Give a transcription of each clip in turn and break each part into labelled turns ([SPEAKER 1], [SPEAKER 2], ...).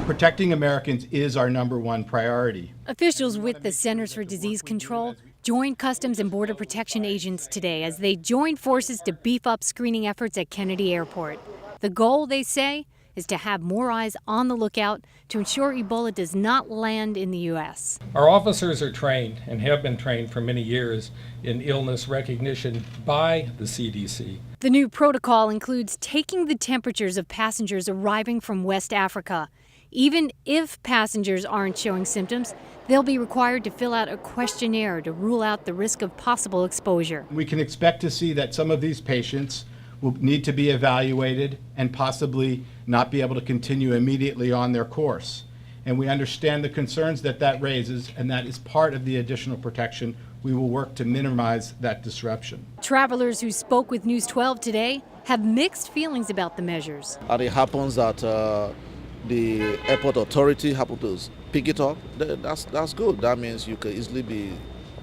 [SPEAKER 1] Protecting Americans is our #1 priority.
[SPEAKER 2] Officials with the Centers for Disease Control joined Customs and Border Protection agents today as they joined forces to beef up screening efforts at Kennedy Airport. The goal, they say, is to have more eyes on the lookout to ensure Ebola does not land in the U.S.
[SPEAKER 3] Our officers are trained and have been trained for many years in illness recognition by the CDC.
[SPEAKER 2] The new protocol includes taking the temperatures of passengers arriving from West Africa. Even if passengers aren't showing symptoms, they'll be required to fill out a questionnaire to rule out the risk of possible exposure.
[SPEAKER 1] We can expect to see that some of these patients will need to be evaluated and possibly not be able to continue immediately on their course. And we understand the concerns that raises, and that is part of the additional protection. We will work to minimize that disruption.
[SPEAKER 2] Travelers who spoke with News 12 today have mixed feelings about the measures.
[SPEAKER 4] It happens that the airport authority happened to pick it up. That's good. That means you could easily be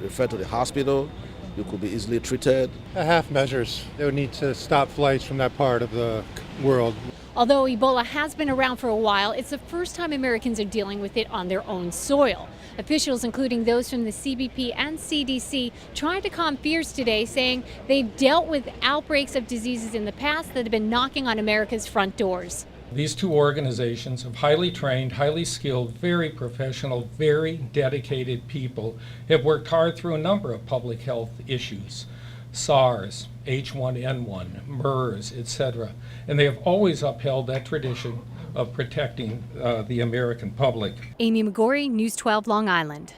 [SPEAKER 4] referred to the hospital. You could be easily treated.
[SPEAKER 5] Half measures. They would need to stop flights from that part of the world.
[SPEAKER 2] Although Ebola has been around for a while, it's the first time Americans are dealing with it on their own soil. Officials, including those from the CBP and CDC, tried to calm fears today, saying they've dealt with outbreaks of diseases in the past that have been knocking on America's front doors.
[SPEAKER 3] These two organizations of highly trained, highly skilled, very professional, very dedicated people have worked hard through a number of public health issues. SARS, H1N1, MERS, etc. And they have always upheld that tradition of protecting the American public.
[SPEAKER 2] Amy McGorry, News 12, Long Island.